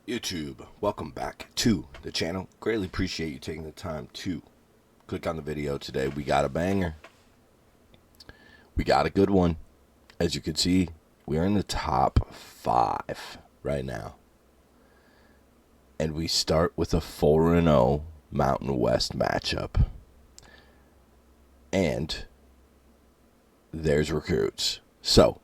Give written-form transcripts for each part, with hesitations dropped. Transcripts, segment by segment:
YouTube, welcome back to the channel. Greatly appreciate you taking the time to click on the video today. We got a banger. We got a good one. As you can see, we are in the top 5 right now. And we start with a 4-0 Mountain West matchup. And there's recruits. So,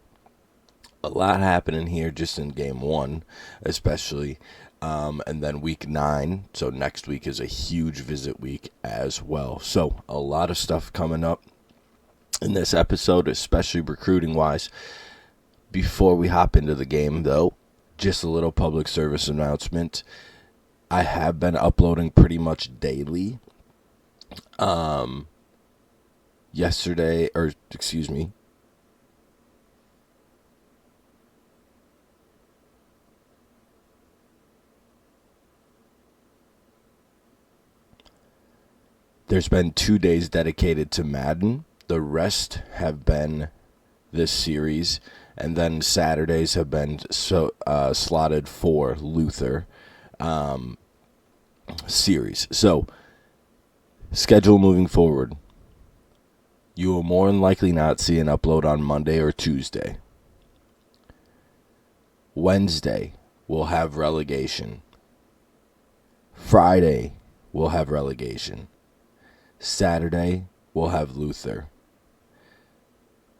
a lot happening here just in game 1, especially. And then week 9, so next week is a huge visit week as well. So a lot of stuff coming up in this episode, especially recruiting wise. Before we hop into the game though, just a little public service announcement. I have been uploading pretty much daily. There's been 2 days dedicated to Madden. The rest have been this series. And then Saturdays have been slotted for Luther series. So, schedule moving forward. You will more than likely not see an upload on Monday or Tuesday. Wednesday, we'll have relegation. Friday, we'll have relegation. Saturday, we'll have Luther.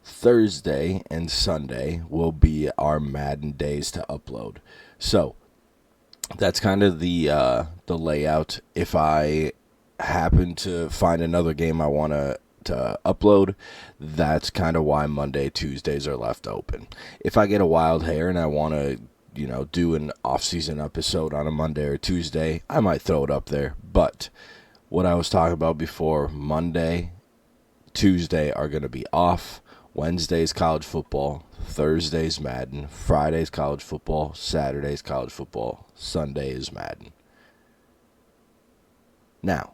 Thursday and Sunday will be our Madden days to upload. So, that's kind of the layout. If I happen to find another game I want to upload, that's kind of why Monday, Tuesdays are left open. If I get a wild hair and I want to, do an off-season episode on a Monday or Tuesday, I might throw it up there. But what I was talking about before, Monday, Tuesday are going to be off. Wednesday's college football, Thursday's Madden, Friday's college football, Saturday's college football, Sunday is Madden. Now,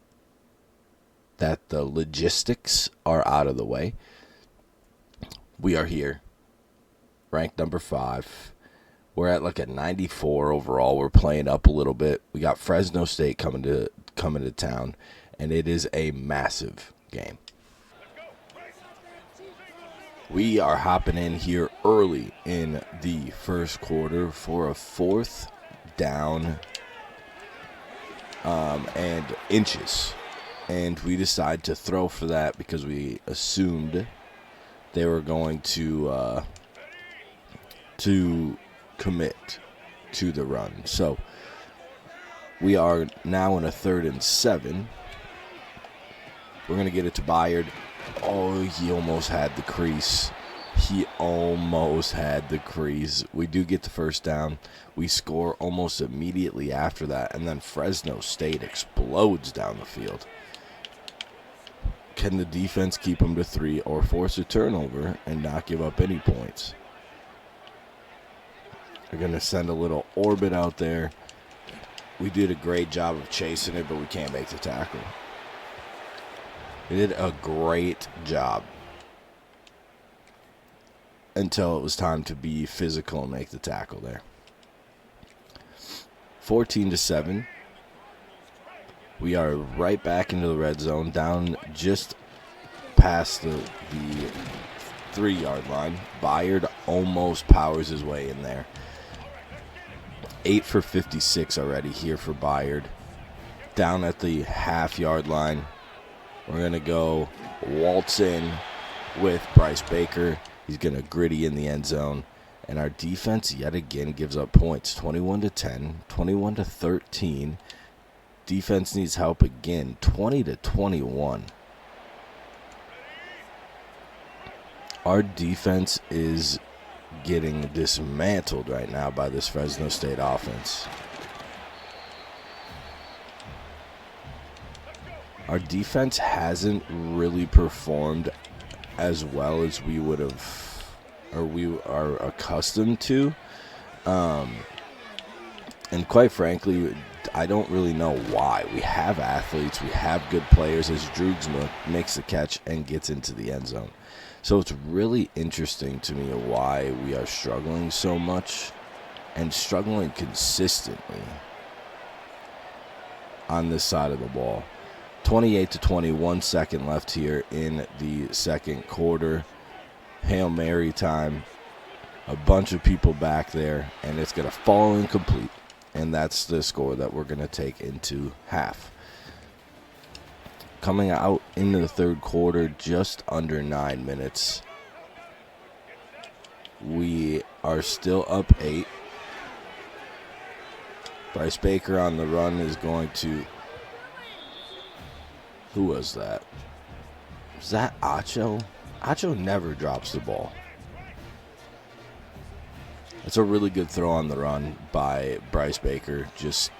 that the logistics are out of the way, we are here, ranked number 5. We're at like a 94 overall. We're playing up a little bit. We got Fresno State coming to town, and it is a massive game. We are hopping in here early in the first quarter for a 4th down and inches. And we decide to throw for that because we assumed they were going to commit to the run. So we are now in a 3rd and 7. We're going to get it to Byard. Oh, he almost had the crease. We do get the first down. We score almost immediately after that, and then Fresno State explodes down the field. Can the defense keep them to 3 or force a turnover and not give up any points? They're going to send a little orbit out there. We did a great job of chasing it, but we can't make the tackle. We did a great job until it was time to be physical and make the tackle there. 14-7. We are right back into the red zone, down just past the 3-yard line. Byard almost powers his way in there. 8 for 56 already here for Byard. Down at the half-yard line, we're going to go waltz in with Bryce Baker. He's going to gritty in the end zone. And our defense yet again gives up points. 21-10, 21-13. Defense needs help again. 20-21. Our defense is getting dismantled right now by this Fresno State offense. Our defense hasn't really performed as well as we would have, or we are accustomed to. And quite frankly, I don't really know why. We have athletes, we have good players as Droogsma makes the catch and gets into the end zone. So it's really interesting to me why we are struggling so much and struggling consistently on this side of the ball. 28-20, 1 second left here in the second quarter. Hail Mary time. A bunch of people back there, and it's going to fall incomplete. And that's the score that we're going to take into half. Coming out into the third quarter, just under 9 minutes. We are still up 8. Bryce Baker on the run is going to... Who was that? Was that Acho? Acho never drops the ball. It's a really good throw on the run by Bryce Baker. Just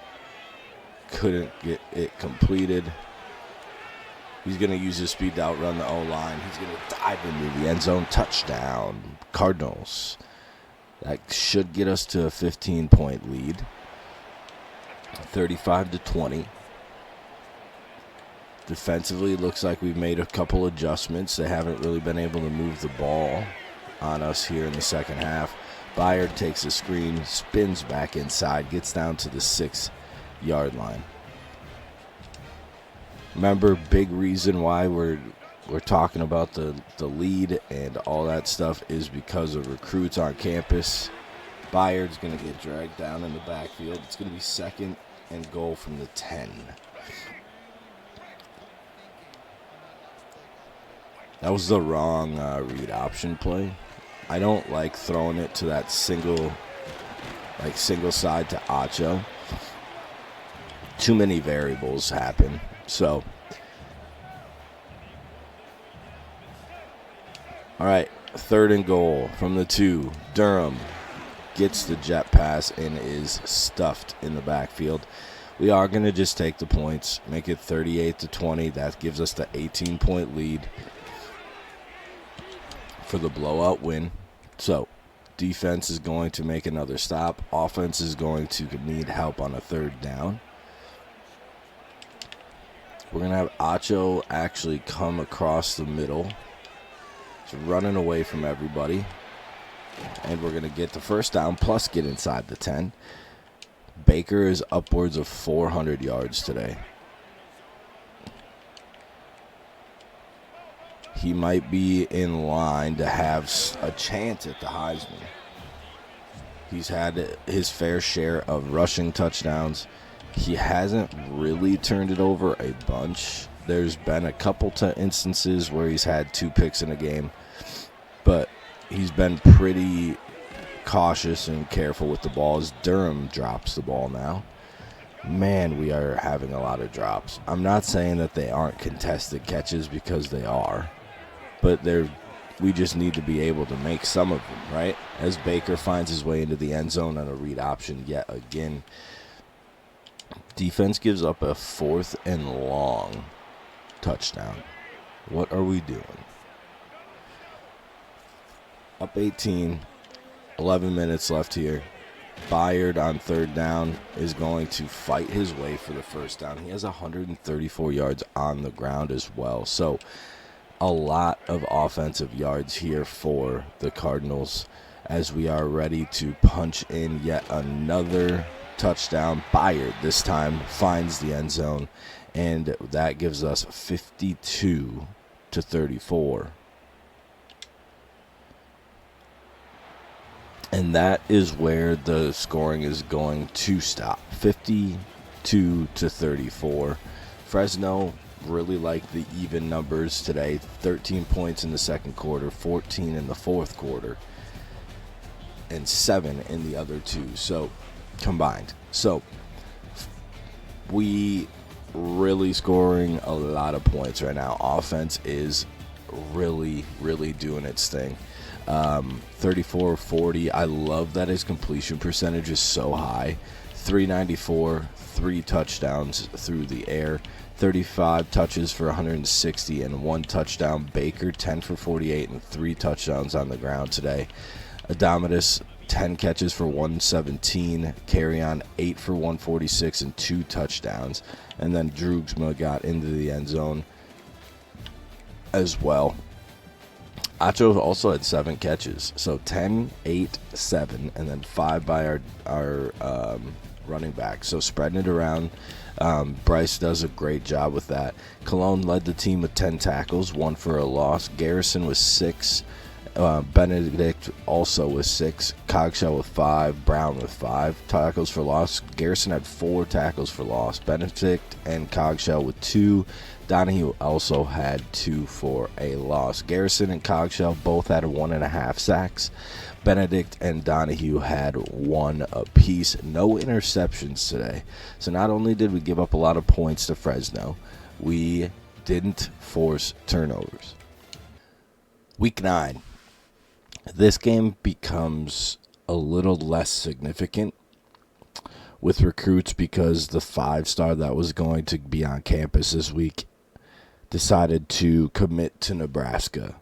couldn't get it completed. He's going to use his speed to outrun the O-line. He's going to dive into the end zone. Touchdown, Cardinals. That should get us to a 15-point lead. 35-20. Defensively, it looks like we've made a couple adjustments. They haven't really been able to move the ball on us here in the second half. Byard takes a screen, spins back inside, gets down to the 6-yard line. Remember, big reason why we're talking about the lead and all that stuff is because of recruits on campus. Byard's going to get dragged down in the backfield. It's going to be 2nd and goal from the 10. That was the wrong read option play. I don't like throwing it to that single side to Acho. Too many variables happen. So, all right, 3rd and goal from the 2. Durham gets the jet pass and is stuffed in the backfield. We are going to just take the points, make it 38-20. That gives us the 18-point lead for the blowout win. So, defense is going to make another stop. Offense is going to need help on a 3rd down. We're going to have Acho actually come across the middle. He's running away from everybody. And we're going to get the 1st down plus get inside the 10. Baker is upwards of 400 yards today. He might be in line to have a chance at the Heisman. He's had his fair share of rushing touchdowns. He hasn't really turned it over a bunch. There's been a couple instances where he's had 2 picks in a game, but he's been pretty cautious and careful with the ball as Durham drops the ball now. Man, we are having a lot of drops. I'm not saying that they aren't contested catches because they are, but we just need to be able to make some of them, right? As Baker finds his way into the end zone on a read option yet again. Defense gives up a 4th and long touchdown. What are we doing? Up 18, 11 minutes left here. Byard on 3rd down is going to fight his way for the 1st down. He has 134 yards on the ground as well. So a lot of offensive yards here for the Cardinals as we are ready to punch in yet another touchdown. Byard this time finds the end zone, and that gives us 52-34. And that is where the scoring is going to stop. 52-34. Fresno really liked the even numbers today. 13 points in the second quarter, 14 in the fourth quarter, and 7 in the other 2. So combined. So we really scoring a lot of points right now. Offense is really doing its thing. 34-40. I love that his completion percentage is so high. 394, 3 touchdowns through the air, 35 touches for 160 and 1 touchdown. Baker 10 for 48 and 3 touchdowns on the ground today. Adamitis 10 catches for 117, carry on 8 for 146 and 2 touchdowns. And then Droogsma got into the end zone as well. Acho also had 7 catches, so 10, 8, 7, and then 5 by our running back. So spreading it around. Bryce does a great job with that. Cologne led the team with 10 tackles, 1 for a loss. Garrison was 6. Benedict also with 6. Cogshell with 5. Brown with 5 tackles for loss. Garrison had 4 tackles for loss. Benedict and Cogshell with 2. Donahue also had 2 for a loss. Garrison and Cogshell both had 1.5 sacks. Benedict and Donahue had 1 apiece. No interceptions today. So not only did we give up a lot of points to Fresno, we didn't force turnovers. Week 9. This game becomes a little less significant with recruits because the 5-star that was going to be on campus this week decided to commit to Nebraska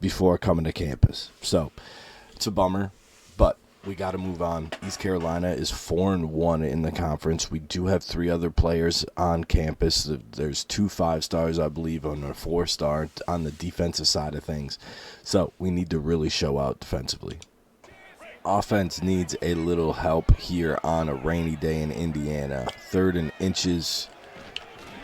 before coming to campus. So it's a bummer, but we got to move on. East Carolina is 4-1 in the conference. We do have 3 other players on campus. There's 2 5-stars, I believe, and a 4-star on the defensive side of things. So we need to really show out defensively. Offense needs a little help here on a rainy day in Indiana. 3rd and inches.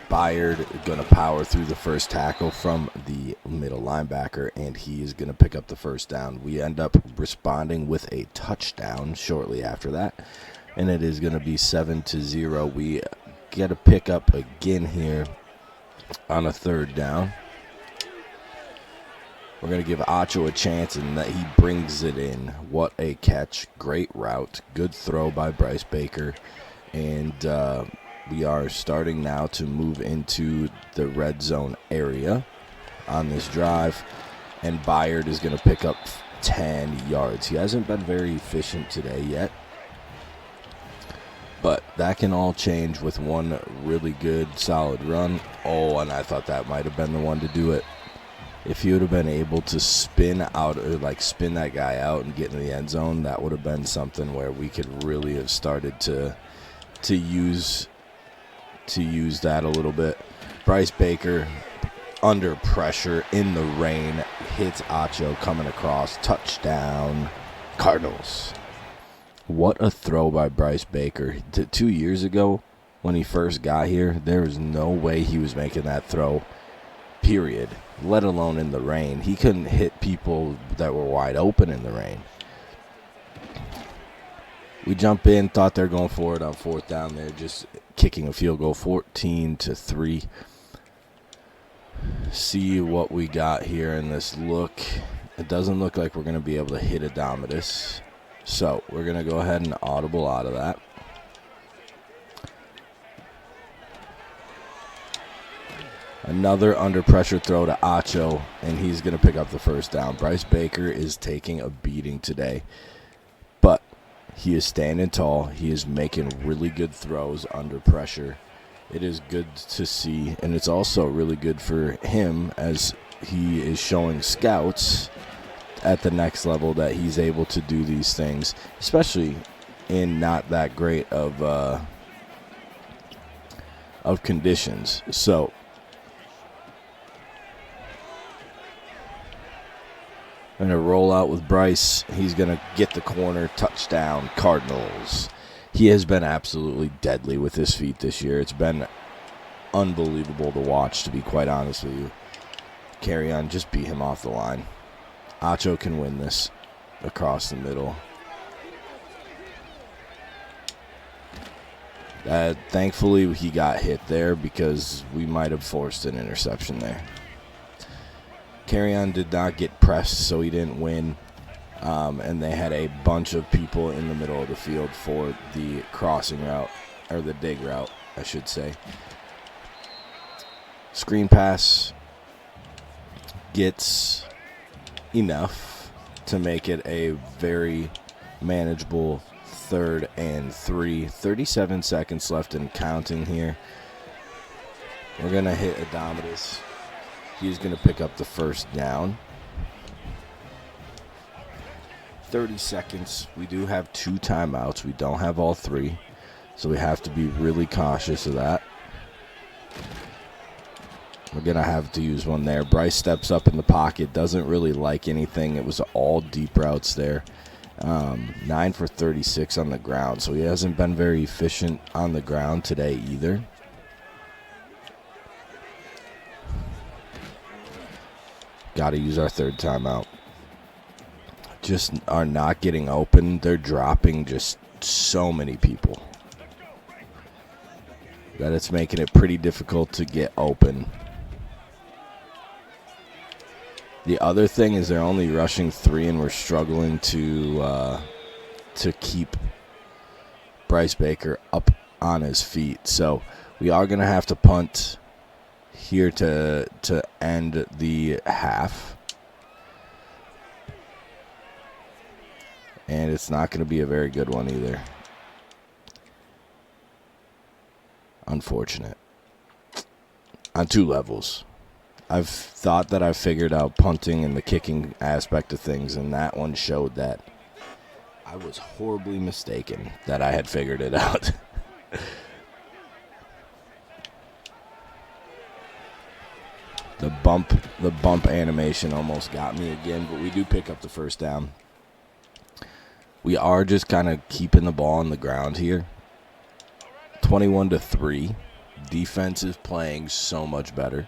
Byard going to power through the first tackle from the middle linebacker, and he is going to pick up the first down. We end up responding with a touchdown shortly after that, and it is going to be 7-0. We get a pickup again here on a 3rd down. We're going to give Acho a chance, and that he brings it in. What a catch. Great route. Good throw by Bryce Baker. And we are starting now to move into the red zone area on this drive. And Byard is going to pick up 10 yards. He hasn't been very efficient today yet, but that can all change with one really good, solid run. Oh, and I thought that might have been the one to do it. If he would have been able to spin out, or like spin that guy out and get in the end zone, that would have been something where we could really have started to use that a little bit. Bryce Baker, under pressure in the rain, hits Acho coming across. Touchdown, Cardinals. What a throw by Bryce Baker. 2 years ago, when he first got here, there was no way he was making that throw, period, let alone in the rain. He couldn't hit people that were wide open in the rain. We jump in, thought they're going for it on 4th down. They're just kicking a field goal, 14-3. See what we got here in this look. It doesn't look like we're going to be able to hit Adomitus. So we're going to go ahead and audible out of that. Another under pressure throw to Acho, and he's going to pick up the first down. Bryce Baker is taking a beating today, but he is standing tall. He is making really good throws under pressure. It is good to see, and it's also really good for him as he is showing scouts at the next level that he's able to do these things, especially in not that great of conditions. So going to roll out with Bryce. He's going to get the corner. Touchdown, Cardinals. He has been absolutely deadly with his feet this year. It's been unbelievable to watch, to be quite honest with you. Carry on, just beat him off the line. Acho can win this across the middle. Thankfully, he got hit there because we might have forced an interception there. Carrion did not get pressed, so he didn't win. And they had a bunch of people in the middle of the field for the crossing route, or the dig route, I should say. Screen pass gets enough to make it a very manageable 3rd and 3. 37 seconds left and counting here. We're going to hit Adomitus. He's going to pick up the first down. 30 seconds. We do have 2 timeouts. We don't have all 3, so we have to be really cautious of that. We're going to have to use one there. Bryce steps up in the pocket. Doesn't really like anything. It was all deep routes there. 9 for 36 on the ground. So he hasn't been very efficient on the ground today either. Got to use our third timeout. Just are not getting open. They're dropping just so many people that it's making it pretty difficult to get open. The other thing is they're only rushing 3, and we're struggling to keep Bryce Baker up on his feet. So we are going to have to punt here to end the half. And it's not going to be a very good one either. Unfortunate. On 2 levels. I've thought that I've figured out punting and the kicking aspect of things, and that one showed that I was horribly mistaken that I had figured it out. The bump animation almost got me again, but we do pick up the first down. We are just kind of keeping the ball on the ground here. 21-3. Defense is playing so much better.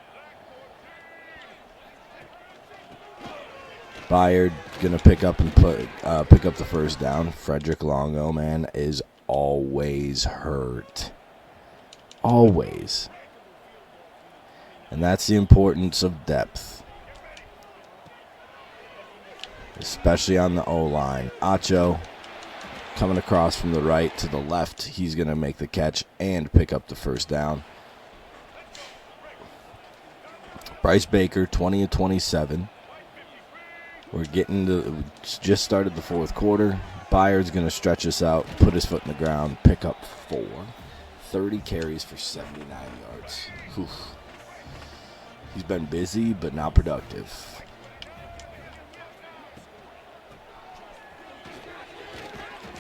Bayard gonna pick up the first down. Frederick Longo, man, is always hurt. Always. And that's the importance of depth. Especially on the O-line. Acho coming across from the right to the left. He's going to make the catch and pick up the first down. Bryce Baker, 20-27. We're we just started the fourth quarter. Bayard's going to stretch us out, put his foot in the ground, pick up 4. 30 carries for 79 yards. Whew. He's been busy, but not productive.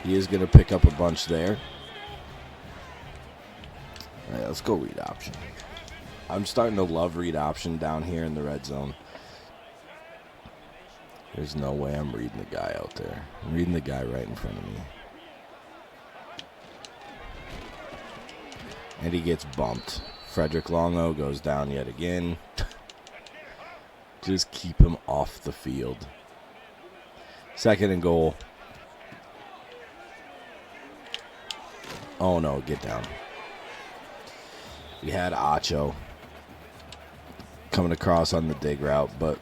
He is going to pick up a bunch there. All right, let's go read option. I'm starting to love read option down here in the red zone. There's no way I'm reading the guy out there. I'm reading the guy right in front of me. And he gets bumped. Frederick Longo goes down yet again. Just keep him off the field. 2nd and goal. Oh no, get down. We had Acho coming across on the dig route, but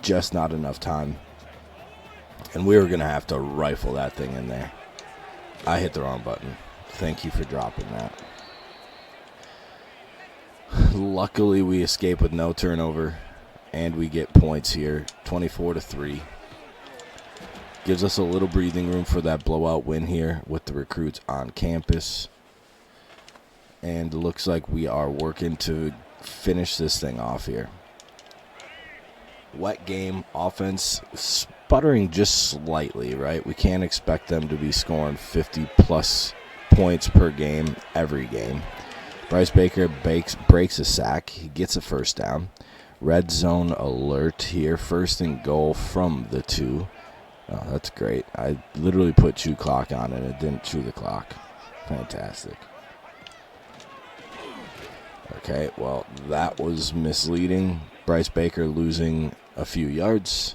just not enough time. And we were going to have to rifle that thing in there. I hit the wrong button. Thank you for dropping that. Luckily, we escape with no turnover, and we get points here, 24-3. Gives us a little breathing room for that blowout win here with the recruits on campus. And looks like we are working to finish this thing off here. Wet game, offense sputtering just slightly, right? We can't expect them to be scoring 50-plus points per game every game. Bryce Baker breaks a sack. He gets a first down. Red zone alert here. 1st and goal from the 2. Oh, that's great. I literally put chew clock on and it didn't chew the clock. Fantastic. Okay, well, that was misleading. Bryce Baker losing a few yards.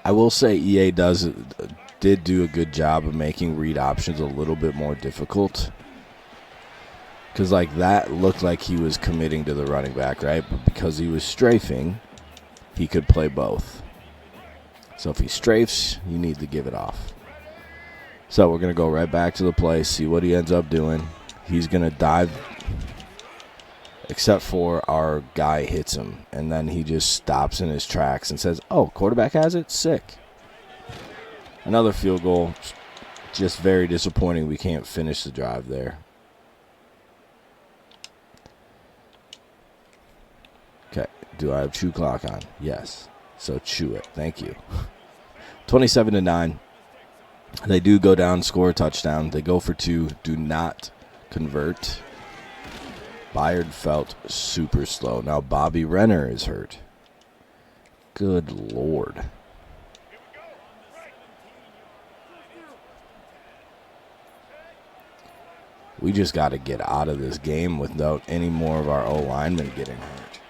I will say EA did do a good job of making read options a little bit more difficult. Because, like, that looked like he was committing to the running back, right? But because he was strafing, he could play both. So if he strafes, you need to give it off. So we're going to go right back to the play, see what he ends up doing. He's going to dive, except for our guy hits him. And then he just stops in his tracks and says, oh, quarterback has it? Sick. Another field goal. Just very disappointing we can't finish the drive there. Okay, do I have chew clock on? Yes. So chew it. Thank you. 27-9. They do go down, score a touchdown. They go for 2, do not convert. Byard felt super slow. Now Bobby Renner is hurt. Good Lord. We just got to get out of this game without any more of our O-linemen getting hurt.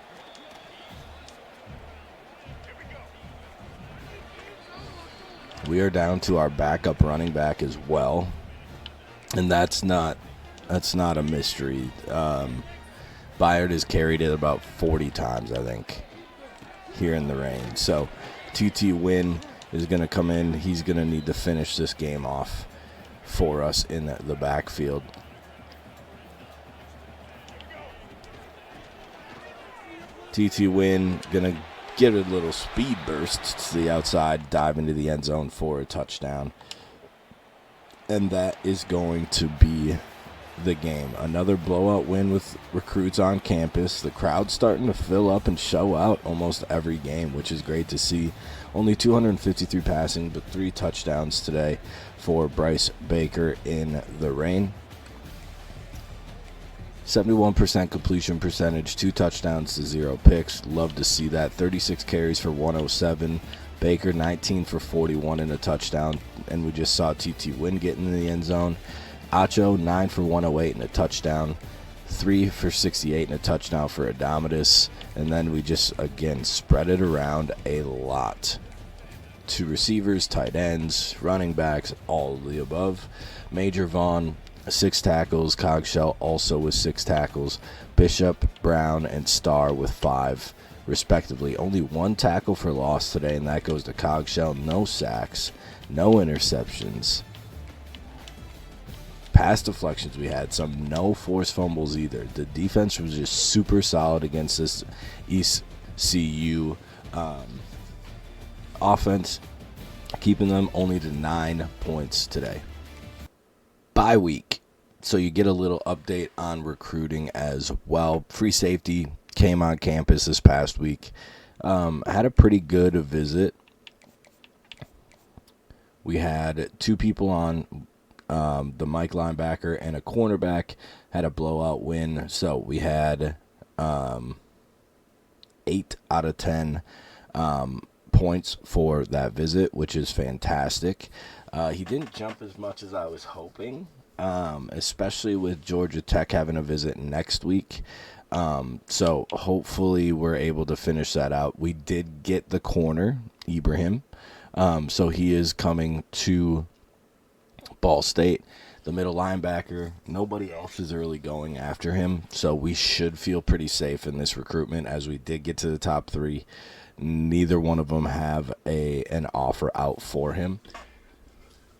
We are down to our backup running back as well. And that's not a mystery. Byard has carried it about 40 times, I think, here in the rain. So TT Wynn is going to come in. He's going to need to finish this game off for us in the backfield. TT Wynn going to get a little speed burst to the outside, dive into the end zone for a touchdown. And that is going to be the game. Another blowout win with recruits on campus. The crowd's starting to fill up and show out almost every game, which is great to see. Only 253 passing, but 3 touchdowns today for Bryce Baker in the rain. 71% completion percentage, 2 touchdowns to 0 picks. Love to see that. 36 carries for 107. Baker 19 for 41 and a touchdown. And we just saw TT Wynn get in the end zone. Acho 9 for 108 and a touchdown. 3 for 68 and a touchdown for Adomitis. And then we just, again, spread it around a lot. 2 receivers, tight ends, running backs, all of the above. Major Vaughn, 6 tackles. Cogshell also with 6 tackles. Bishop, Brown, and Starr with 5, respectively. Only 1 tackle for loss today, and that goes to Cogshell. No sacks, no interceptions. Pass deflections we had, some no forced fumbles either. The defense was just super solid against this ECU offense, keeping them only to 9 points today. Bye week, so you get a little update on recruiting as well. Free safety came on campus this past week. Had a pretty good visit. We had 2 people on. The Mike linebacker and a cornerback had a blowout win. So we had 8 out of 10 points for that visit, which is fantastic. He didn't jump as much as I was hoping, especially with Georgia Tech having a visit next week. So hopefully we're able to finish that out. We did get the corner, Ibrahim. So he is coming to Ball State. The middle linebacker, nobody else is really going after him, so we should feel pretty safe in this recruitment as we did get to the top 3. Neither one of them have an offer out for him.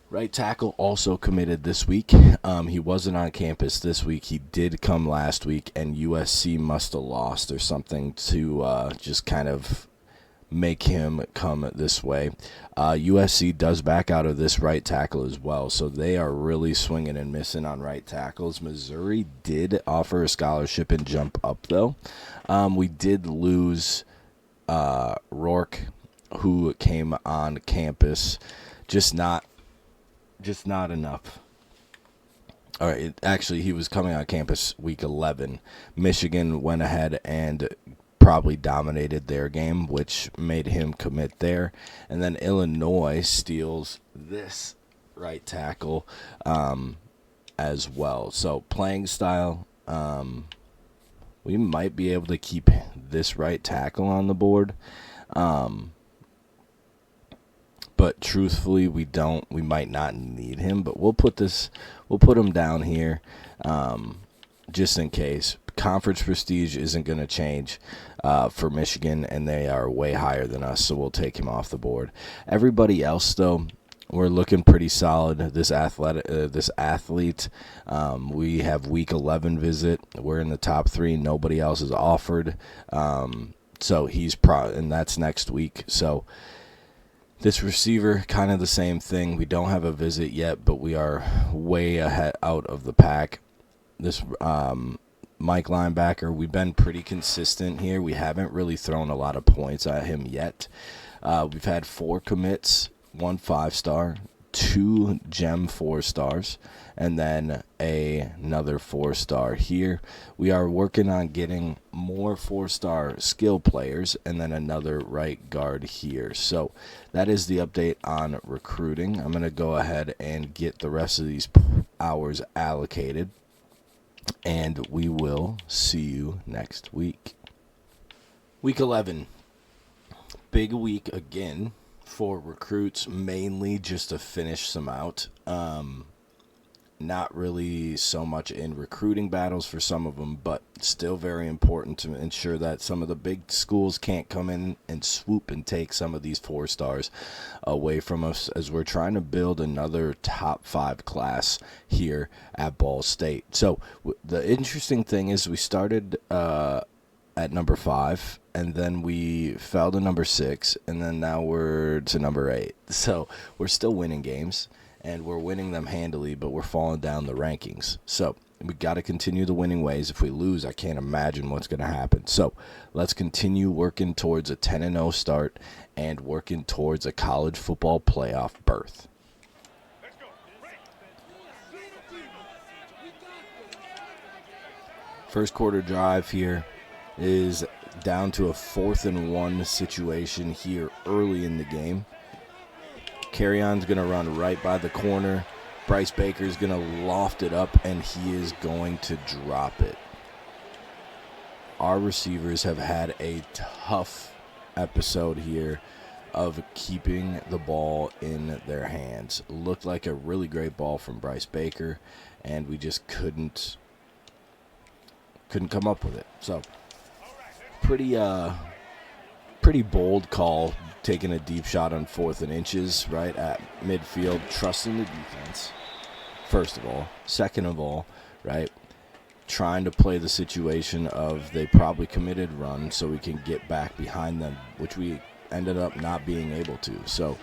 Right tackle also committed this week. He wasn't on campus this week. He did come last week, and USC must have lost or something to just kind of make him come this way. USC does back out of this right tackle as well, so they are really swinging and missing on right tackles. Missouri did offer a scholarship and jump up, though. We did lose Rourke, who came on campus, just not enough. All right, actually, he was coming on campus week 11. Michigan went ahead and probably dominated their game, which made him commit there. And then Illinois steals this right tackle as well. So playing style, we might be able to keep this right tackle on the board. But truthfully, we might not need him, but we'll put him down here just in case. Conference prestige isn't going to change for Michigan, and they are way higher than us, so we'll take him off the board. Everybody else, though, we're looking pretty solid. This athlete, we have week 11 visit. We're in the top 3. Nobody else is offered, so he's and that's next week. So this receiver, kind of the same thing. We don't have a visit yet, but we are way ahead out of the pack. This Mike linebacker, we've been pretty consistent here. We haven't really thrown a lot of points at him yet. We've had 4 commits, 1 5-star, 2 gem 4-stars and then another 4-star here. We are working on getting more 4-star skill players and then another right guard here. So that is the update on recruiting. I'm going to go ahead and get the rest of these hours allocated, and we will see you next week. Week 11. Big week again for recruits, mainly just to finish some out. Not really so much in recruiting battles for some of them, but still very important to ensure that some of the big schools can't come in and swoop and take some of these 4-stars away from us, as we're trying to build another top 5 class here at Ball State. So the interesting thing is we started at number 5, and then we fell to number 6, and then now we're to number 8. So we're still winning games, and we're winning them handily, but we're falling down the rankings. So we got to continue the winning ways. If we lose, I can't imagine what's going to happen. So let's continue working towards a 10-0 start and working towards a college football playoff berth. First quarter drive here is down to a 4th and 1 situation here early in the game. Carrion's going to run right by the corner. Bryce Baker's going to loft it up, and he is going to drop it. Our receivers have had a tough episode here of keeping the ball in their hands. Looked like a really great ball from Bryce Baker, and we just couldn't come up with it. So pretty bold call, taking a deep shot on 4th and inches right at midfield, trusting the defense, first of all. Second of all, right, trying to play the situation of they probably committed run so we can get back behind them, which we ended up not being able to. So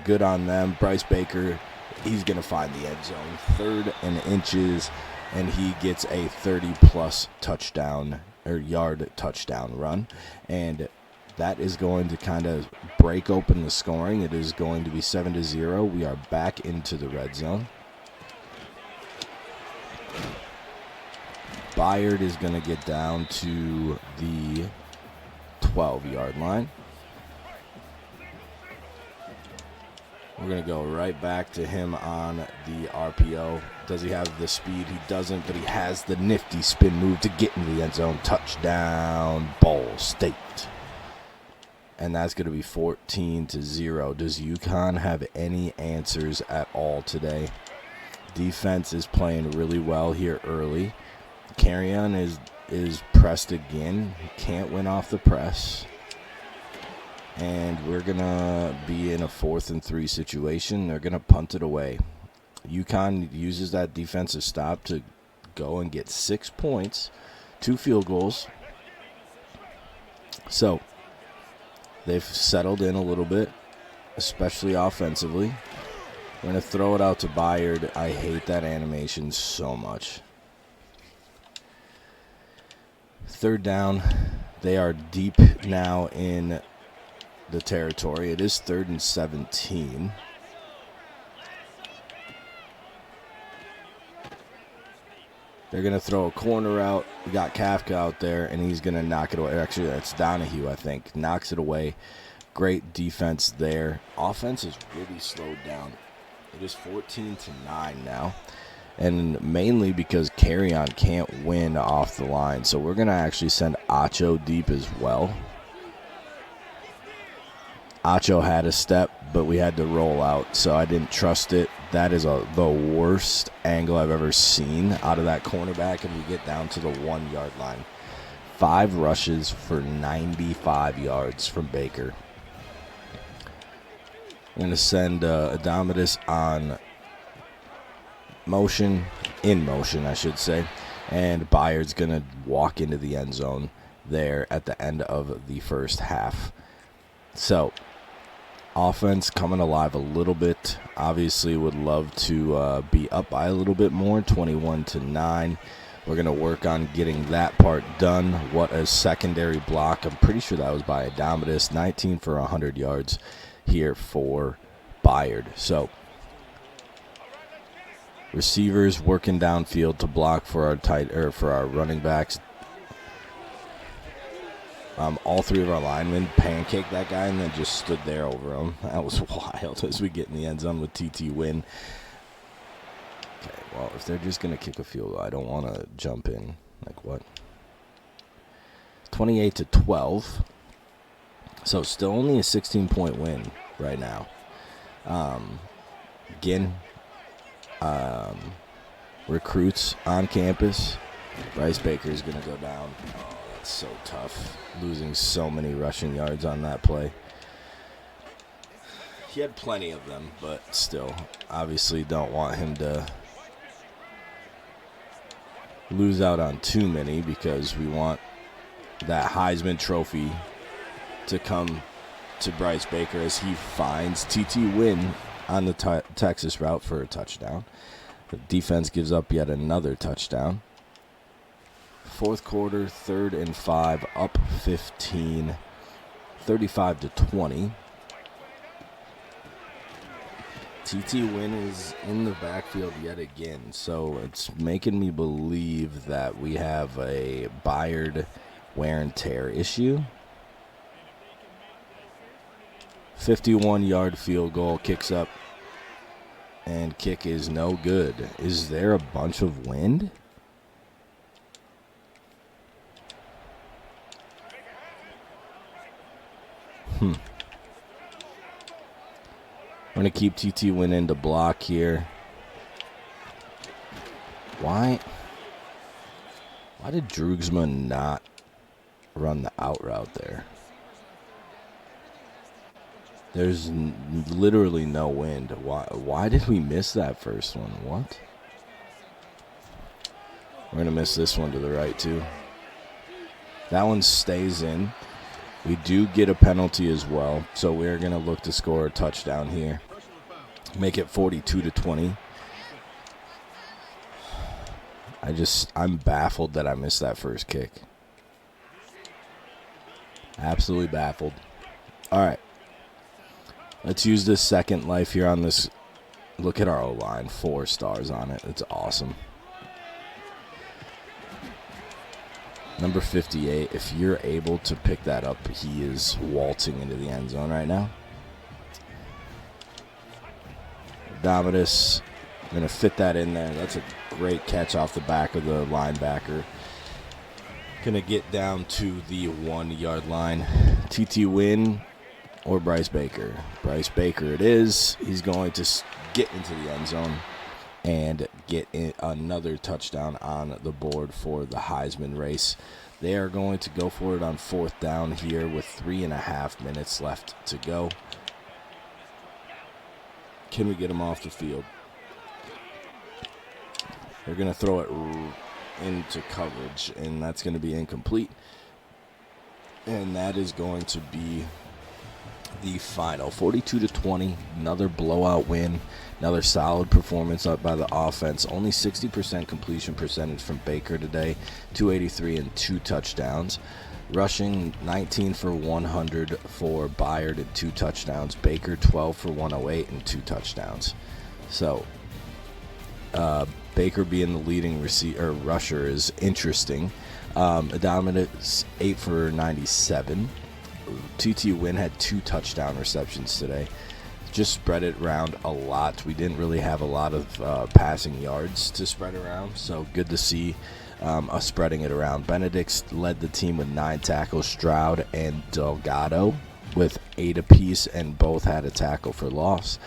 good on them. Bryce Baker, he's going to find the end zone. 3rd and inches, and he gets a 30-plus touchdown or yard touchdown run, and that is going to kind of break open the scoring. It is going to be 7-0. We are back into the red zone. Byard is going to get down to the 12-yard line. We're going to go right back to him on the RPO. Does he have the speed? He doesn't, but he has the nifty spin move to get into the end zone. Touchdown, Ball State. And that's going to be 14-0. Does UConn have any answers at all today? Defense is playing really well here early. Carrion is pressed again. He can't win off the press. And we're going to be in a 4th and 3 situation. They're going to punt it away. UConn uses that defensive stop to go and get 6 points, 2 field goals. So they've settled in a little bit, especially offensively. We're going to throw it out to Byard. I hate that animation so much. 3rd down. They are deep now in the territory. It is 3rd and 17. They're going to throw a corner out. We got Kafka out there, and he's going to knock it away. Actually, that's Donahue, I think. Knocks it away. Great defense there. Offense is really slowed down. It is 14-9 now. And mainly because Carrion can't win off the line. So we're going to actually send Acho deep as well. Acho had a step, but we had to roll out, so I didn't trust it. That is the worst angle I've ever seen out of that cornerback, and we get down to the 1-yard line. 5 rushes for 95 yards from Baker. I'm going to send Adomitis on in motion, I should say, and Byard's going to walk into the end zone there at the end of the first half. So offense coming alive a little bit. Obviously would love to be up by a little bit more, 21-9. We're going to work on getting that part done. What a secondary block. I'm pretty sure that was by Adomitis. 19 for 100 yards here for Byard. So receivers working downfield to block for our running backs. All three of our linemen pancaked that guy and then just stood there over him. That was wild as we get in the end zone with TT Win. Okay, well, if they're just going to kick a field goal, I don't want to jump in. Like what? 28-12. So still only a 16-point win right now. Again, recruits on campus. Bryce Baker is going to go down. Oh, that's so tough. Losing so many rushing yards on that play. He had plenty of them, but still, obviously don't want him to lose out on too many because we want that Heisman Trophy to come to Bryce Baker as he finds TT Win on the Texas route for a touchdown. The defense gives up yet another touchdown. Fourth quarter, 3rd and 5, up 15, 35-20. TT Win is in the backfield yet again, so it's making me believe that we have a Byard wear and tear issue. 51-yard field goal, kicks up, and kick is no good. Is there a bunch of wind? We're going to keep TT Win in to block here. Why did Droogsma not run the out route there? There's literally no wind. Why did we miss that first one? What? We're going to miss this one to the right, too. That one stays in. We do get a penalty as well, so we're going to look to score a touchdown here. Make it 42-20. I'm baffled that I missed that first kick. Absolutely baffled. All right. Let's use this second life here on this. Look at our O-line. 4 stars on it. It's awesome. Number 58, if you're able to pick that up, he is waltzing into the end zone right now. Domitus, going to fit that in there. That's a great catch off the back of the linebacker. Going to get down to the 1-yard line. TT Win or Bryce Baker. Bryce Baker it is. He's going to get into the end zone and get another touchdown on the board for the Heisman race. They are going to go for it on 4th down here with 3.5 minutes left to go. Can we get him off the field? They're going to throw it into coverage, and that's going to be incomplete. And that is going to be the final. 42-20, another blowout win. Another solid performance up by the offense. Only 60% completion percentage from Baker today. 283 and 2 touchdowns. Rushing 19 for 100 for Byard and 2 touchdowns. Baker 12 for 108 and 2 touchdowns. So Baker being the leading rusher is interesting. Dominant 8 for 97. TT Win had 2 touchdown receptions today. Just spread it around a lot. We didn't really have a lot of passing yards to spread around, so good to see us spreading it around. Benedict's led the team with 9 tackles. Stroud and Delgado with 8 apiece, and both had a tackle for loss.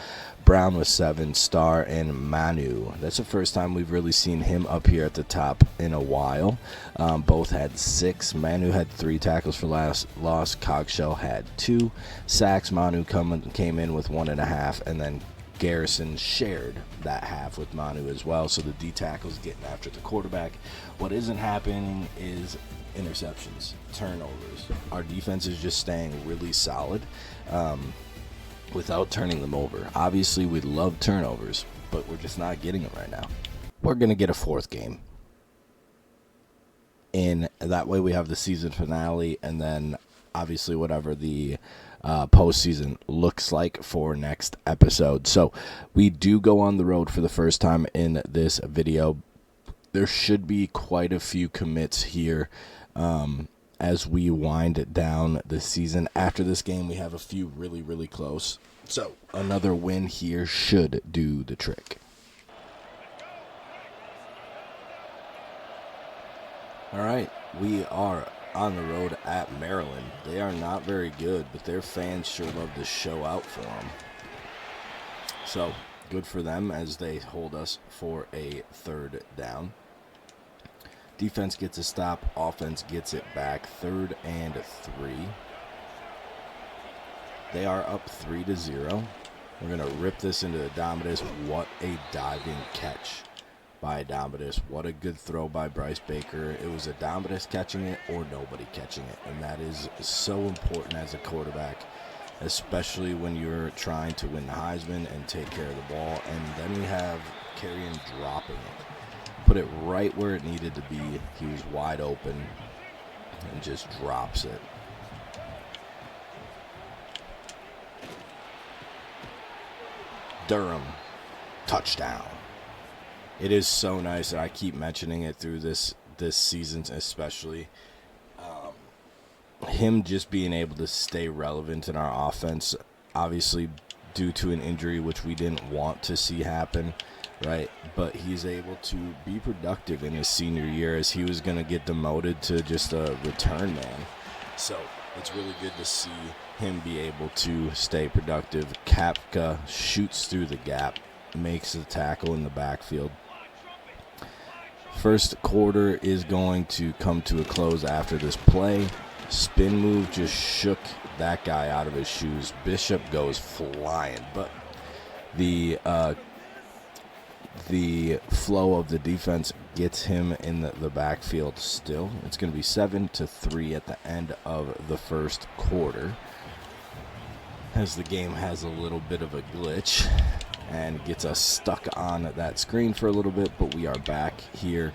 Brown with 7, Starr and Manu. That's the first time we've really seen him up here at the top in a while. Both had 6. Manu had 3 tackles for loss. Cogshell had 2 sacks. Manu came in with 1.5, and then Garrison shared that half with Manu as well. So the D tackle's getting after the quarterback. What isn't happening is interceptions, turnovers. Our defense is just staying really solid. Without turning them over. Obviously, we love turnovers, but we're just not getting them right now. We're going to get a 4th game. And that way we have the season finale, and then obviously whatever the postseason looks like for next episode. So we do go on the road for the first time in this video. There should be quite a few commits here as we wind down the season. After this game, we have a few really, really close. So another win here should do the trick. All right, we are on the road at Maryland. They are not very good, but their fans sure love to show out for them. So good for them as they hold us for a third down. Defense gets a stop. Offense gets it back. 3rd and 3. They are up 3-0. We're going to rip this into Adomitis. What a diving catch by Adomitis. What a good throw by Bryce Baker. It was Adomitis catching it or nobody catching it. And that is so important as a quarterback, especially when you're trying to win the Heisman and take care of the ball. And then we have Carrion dropping it. Put it right where it needed to be. He was wide open and just drops it. Durham, touchdown. It is so nice that I keep mentioning it through this season, especially. Him just being able to stay relevant in our offense, obviously due to an injury which we didn't want to see happen, right? But he's able to be productive in his senior year, as he was going to get demoted to just a return man. So it's really good to see him be able to stay productive. Kapka shoots through the gap, makes the tackle in the backfield. First quarter is going to come to a close after this play. Spin move just shook that guy out of his shoes. Bishop goes flying, but the flow of the defense gets him in the backfield still. It's going to be 7-3 at the end of the first quarter, as the game has a little bit of a glitch and gets us stuck on that screen for a little bit, but we are back here.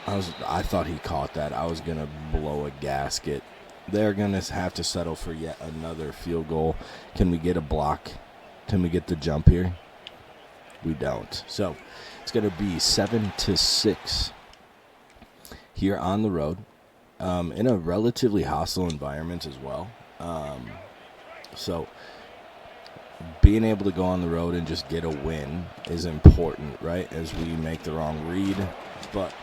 I thought he caught that. I was going to blow a gasket. They're going to have to settle for yet another field goal. Can we get a block? Can we get the jump here? We don't. So it's going to be 7-6 here on the road, in a relatively hostile environment as well. So being able to go on the road and just get a win is important, right, as we make the wrong read. But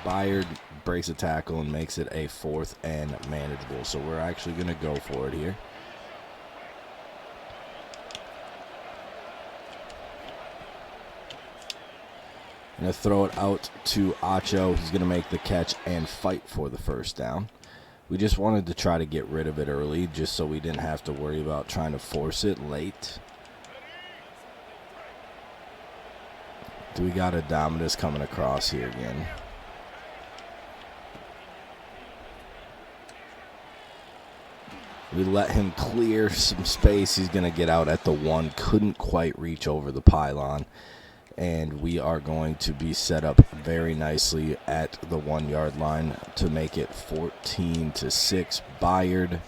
Byard breaks a tackle and makes it a 4th and manageable. So we're actually going to go for it here. I'm going to throw it out to Acho. He's going to make the catch and fight for the first down. We just wanted to try to get rid of it early, just so we didn't have to worry about trying to force it late. We got Adomitis coming across here again. We let him clear some space. He's going to get out at the 1. Couldn't quite reach over the pylon. And we are going to be set up very nicely at the 1-yard line to make it 14-6. Byard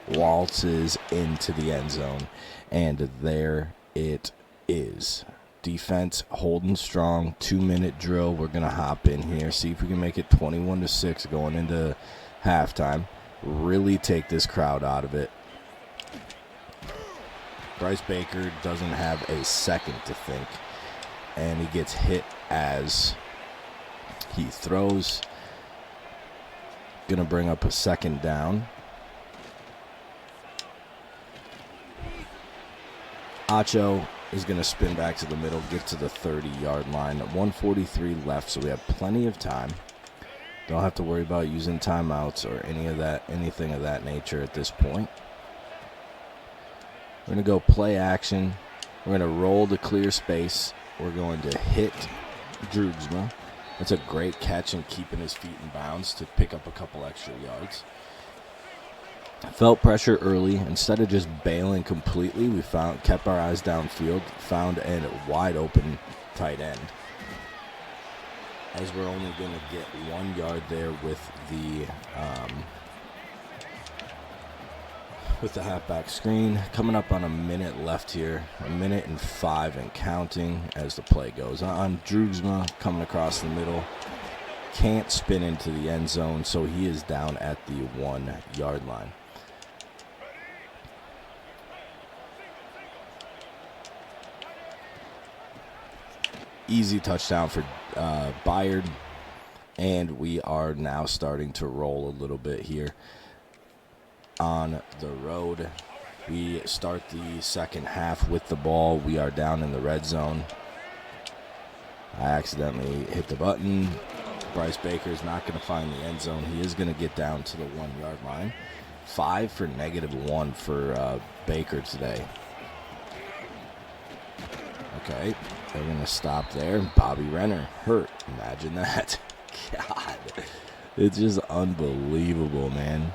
waltzes into the end zone. And there it is. Defense holding strong. 2-minute drill. We're going to hop in here. See if we can make it 21-6 going into halftime. Really take this crowd out of it. Bryce Baker doesn't have a second to think, and he gets hit as he throws. Gonna bring up a 2nd down. Acho is gonna spin back to the middle, get to the 30-yard line. 1:43 left, so we have plenty of time. Don't have to worry about using timeouts or anything of that nature at this point. We're going to go play action. We're going to roll to clear space. We're going to hit Droogsma. That's a great catch and keeping his feet in bounds to pick up a couple extra yards. Felt pressure early. Instead of just bailing completely, we kept our eyes downfield, found a wide open tight end. as we're only going to get 1 yard there with the halfback screen. Coming up on a minute left here, 1:05 and counting as the play goes on. Droogsma coming across the middle. Can't spin into the end zone, so he is down at the 1 yard line. Easy touchdown for Bayard, and we are now starting to roll a little bit here on the road. We start the second half with the ball. We are down in the red zone. I accidentally hit the button. Bryce Baker is not going to find the end zone. He is going to get down to the 1 yard line. 5 for -1 for Baker today. Okay, they're going to stop there. Bobby Renner hurt. Imagine that. God, it's just unbelievable, man.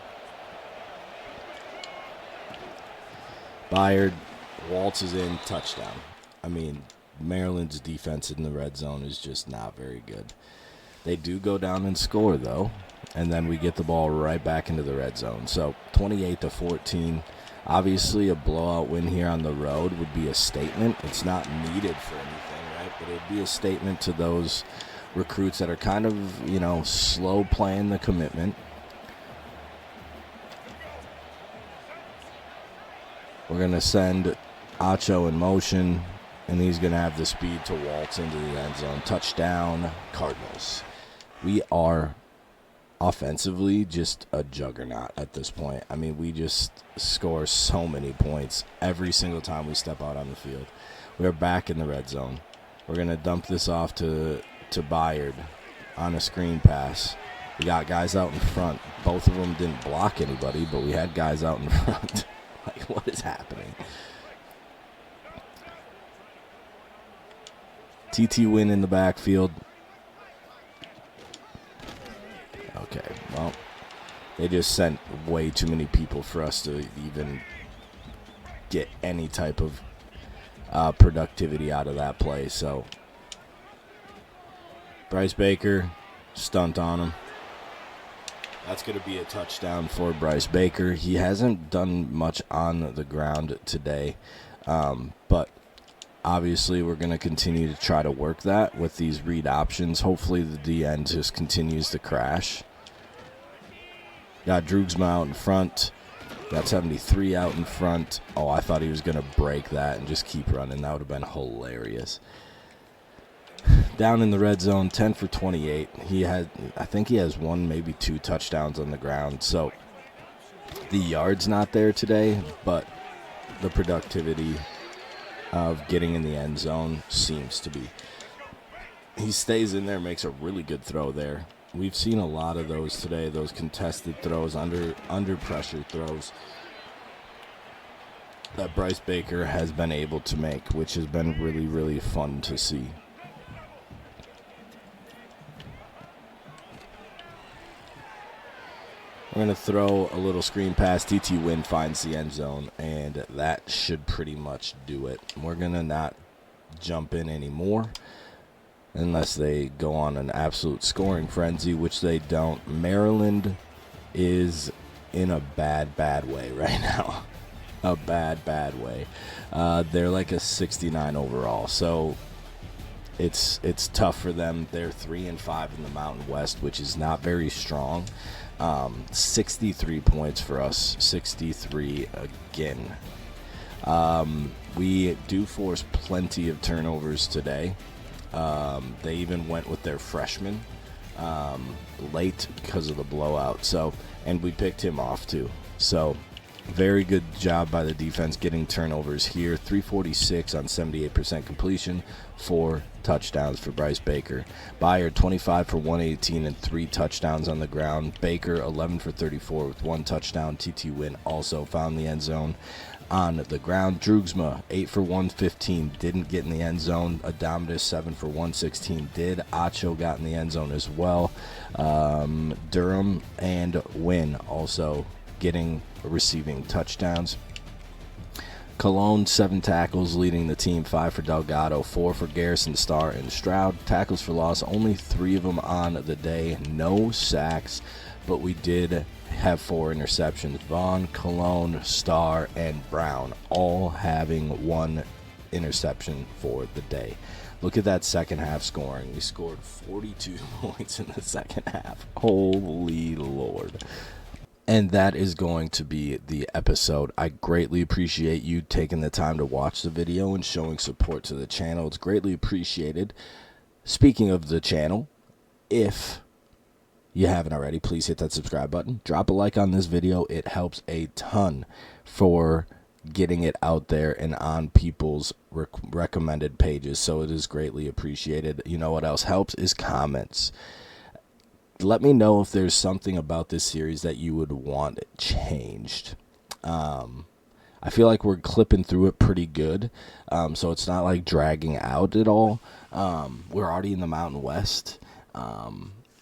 Bayard waltzes in, touchdown. I mean, Maryland's defense in the red zone is just not very good. They do go down and score, though, and then we get the ball right back into the red zone. So 28-14. Obviously, a blowout win here on the road would be a statement. It's not needed for anything, right? But it would be a statement to those recruits that are kind of, slow playing the commitment. We're going to send Acho in motion, and he's going to have the speed to waltz into the end zone. Touchdown, Cardinals. We are offensively just a juggernaut at this point. I mean, we just score so many points every single time we step out on the field. We're back in the red zone. We're going to dump this off to Bayard on a screen pass. We got guys out in front. Both of them didn't block anybody, but we had guys out in front. Like, what is happening? TT Win in the backfield. Okay, well, they just sent way too many people for us to even get any type of productivity out of that play. So, Bryce Baker, stunt on him. That's going to be a touchdown for Bryce Baker. He hasn't done much on the ground today, but obviously we're going to continue to try to work that with these read options. Hopefully the DN just continues to crash. Got Droogsma out in front. Got 73 out in front. Oh, I thought he was going to break that and just keep running. That would have been hilarious. Down in the red zone, 10 for 28. I think he has 1, maybe 2 touchdowns on the ground. So the yard's not there today, but the productivity of getting in the end zone seems to be. He stays in there, makes a really good throw there. We've seen a lot of those today, those contested throws, under pressure throws that Bryce Baker has been able to make, which has been really, really fun to see. We're going to throw a little screen pass. TT Win finds the end zone, and that should pretty much do it. We're going to not jump in anymore unless they go on an absolute scoring frenzy, which they don't. Maryland is in a bad way right now. A bad way. They're like a 69 overall, so it's tough for them. They're 3-5 in the Mountain West, which is not very strong. 63 points for us, 63 again. We do force plenty of turnovers today. They even went with their freshman late because of the blowout. So, and we picked him off too. So, very good job by the defense getting turnovers here. 346 on 78% completion, 4 touchdowns for Bryce Baker. Bayard 25 for 118 and 3 touchdowns on the ground. Baker 11 for 34 with 1 touchdown. TT Win also found the end zone on the ground. Droogsma 8 for 115, didn't get in the end zone. Adomitus 7 for 116 did. Acho got in the end zone as well. Durham and Win also receiving touchdowns. Cologne, 7 tackles, leading the team, 5 for Delgado, 4 for Garrison, Starr, and Stroud. Tackles for loss, only 3 of them on the day. No sacks, but we did have 4 interceptions. Vaughn, Cologne, Starr, and Brown all having 1 interception for the day. Look at that second half scoring. We scored 42 points in the second half. Holy Lord. And that is going to be the episode. I greatly appreciate you taking the time to watch the video and showing support to the channel. It's greatly appreciated. Speaking of the channel, if you haven't already, please hit that subscribe button. Drop a like on this video. It helps a ton for getting it out there and on people's recommended pages, so it is greatly appreciated. You know what else helps is comments. Let me know if there's something about this series that you would want changed. I feel like we're clipping through it pretty good, so it's not like dragging out at all. We're already in the Mountain West.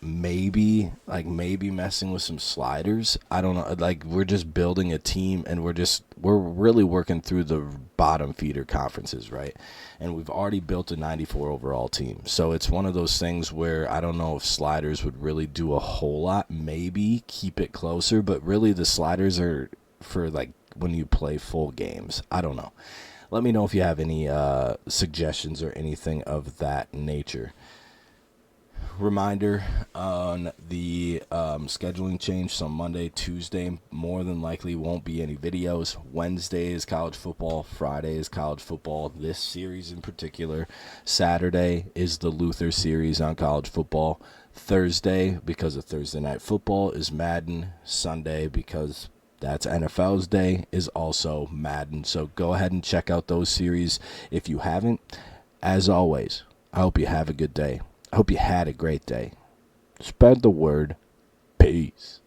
Maybe messing with some sliders. I don't know. Like, we're just building a team, and we're really working through the bottom feeder conferences, right? And we've already built a 94 overall team. So it's one of those things where I don't know if sliders would really do a whole lot. Maybe keep it closer, but really the sliders are for like when you play full games. I don't know. Let me know if you have any suggestions or anything of that nature. Reminder on the scheduling change. So Monday, Tuesday, more than likely won't be any videos. Wednesday is college football. Friday is college football, this series in particular. Saturday is the Luther series on college football. Thursday, because of Thursday night football, is Madden. Sunday, because that's NFL's day, is also Madden. So go ahead and check out those series if you haven't. As always, I hope you have a good day. I hope you had a great day. Spread the word. Peace.